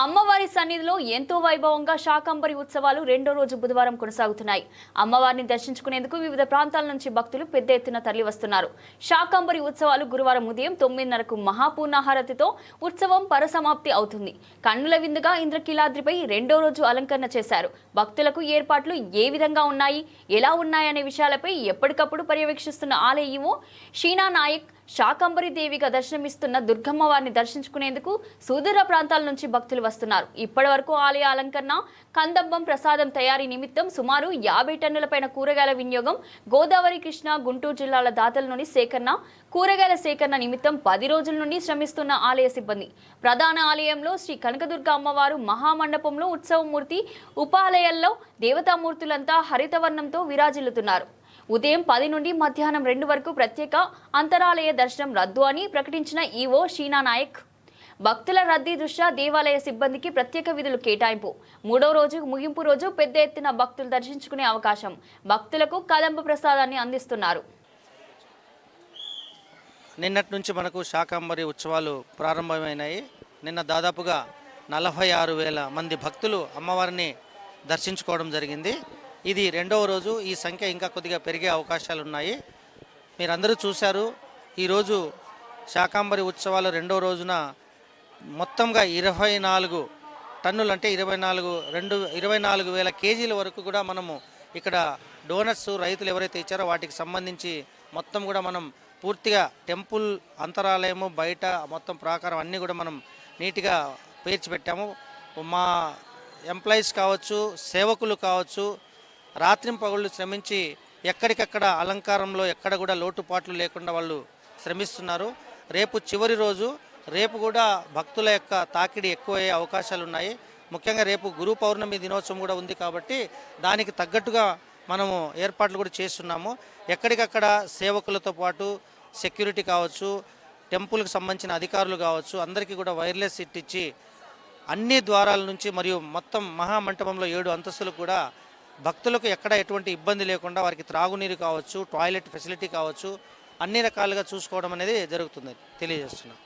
అమ్మవారి సన్నిధిలో ఎంతో వైభవంగా శాకంబరి ఉత్సవాలు రెండో రోజు బుధవారం కొనసాగుతున్నాయి. అమ్మవారిని దర్శించుకునేందుకు వివిధ ప్రాంతాల నుంచి భక్తులు పెద్ద ఎత్తున తరలివస్తున్నారు. శాకంబరి ఉత్సవాలు గురువారం ఉదయం 9:30కు మహాపూర్ణాహారతితో ఉత్సవం పరిసమాప్తి అవుతుంది. కన్నుల విందుగా ఇంద్రకీలాద్రిపై రెండో రోజు అలంకరణ చేశారు. భక్తులకు ఏర్పాట్లు ఏ విధంగా ఉన్నాయి, ఎలా ఉన్నాయనే విషయాలపై ఎప్పటికప్పుడు పర్యవేక్షిస్తున్న ఆలయ ఈవో షీనా నాయక్ శాకంబరి దేవిగా దర్శనమిస్తున్న దుర్గమ్మ వారిని దర్శించుకునేందుకు సుదూర ప్రాంతాల నుంచి భక్తులు వస్తున్నారు. ఇప్పటి వరకు ఆలయ అలంకరణ, కందబ్బం ప్రసాదం తయారీ నిమిత్తం సుమారు 50 టన్నుల పైన కూరగాయల వినియోగం, గోదావరి, కృష్ణా, గుంటూరు జిల్లాల దాతల నుండి సేకరణ, కూరగాయల సేకరణ నిమిత్తం 10 రోజుల నుండి శ్రమిస్తున్న ఆలయ సిబ్బంది. ప్రధాన ఆలయంలో శ్రీ కనకదుర్గ అమ్మవారు మహామండపంలో ఉత్సవమూర్తి, ఉపాలయాల్లో దేవతామూర్తులంతా హరితవర్ణంతో విరాజిల్లుతున్నారు. ఉదయం 10 నుండి మధ్యాహ్నం 2 వరకు ప్రత్యేక అంతరాలయ దర్శనం రద్దు అని ప్రకటించిన ఈవో షీనా నాయక్. భక్తుల రద్దీ దృష్ట్యా దేవాలయ సిబ్బందికి ప్రత్యేక విధులు కేటాయింపు. 3వ రోజు ముగింపు రోజు పెద్ద ఎత్తున భక్తులు దర్శించుకునే అవకాశం. భక్తులకు కదంబ ప్రసాదాన్ని అందిస్తున్నారు. నిన్నటి నుంచి మనకు శాకంబరి ఉత్సవాలు ప్రారంభమైనాయి. నిన్న దాదాపుగా 46,000 మంది భక్తులు అమ్మవారిని దర్శించుకోవడం జరిగింది. ఇది రెండవ రోజు. ఈ సంఖ్య ఇంకా కొద్దిగా పెరిగే అవకాశాలు ఉన్నాయి. మీరందరూ చూశారు, ఈరోజు శాకంబరి ఉత్సవాలు రెండవ రోజున మొత్తంగా 24 టన్నులు అంటే 24,000 కేజీల వరకు కూడా మనము ఇక్కడ డోనట్స్ రైతులు ఎవరైతే ఇచ్చారో వాటికి సంబంధించి మొత్తం కూడా మనం పూర్తిగా టెంపుల్ అంతరాలయము బయట మొత్తం ప్రాకారం అన్నీ కూడా మనం నీట్గా పేర్చి పెట్టాము. మా ఎంప్లాయీస్ కావచ్చు, సేవకులు కావచ్చు, రాత్రింపగళ్ళు శ్రమించి ఎక్కడికక్కడ అలంకారంలో ఎక్కడ కూడా లోటుపాట్లు లేకుండా వాళ్ళు శ్రమిస్తున్నారు. రేపు చివరి రోజు, రేపు కూడా భక్తుల యొక్క తాకిడి ఎక్కువయ్యే అవకాశాలు ఉన్నాయి. ముఖ్యంగా రేపు గురు పౌర్ణమి దినోత్సవం కూడా ఉంది కాబట్టి దానికి తగ్గట్టుగా మనము ఏర్పాట్లు కూడా చేస్తున్నాము. ఎక్కడికక్కడ సేవకులతో పాటు సెక్యూరిటీ కావచ్చు, టెంపుల్కి సంబంధించిన అధికారులు కావచ్చు, అందరికీ కూడా వైర్లెస్ సెట్ ఇచ్చి అన్ని ద్వారాల నుంచి మరియు మొత్తం మహామంటపంలో 7 అంతస్తులకు కూడా భక్తులకు ఎక్కడ ఎటువంటి ఇబ్బంది లేకుండా వారికి త్రాగునీరు కావచ్చు, టాయిలెట్ ఫెసిలిటీ కావచ్చు, అన్ని రకాలుగా చూసుకోవడం అనేది జరుగుతుంది తెలియజేస్తున్నాం.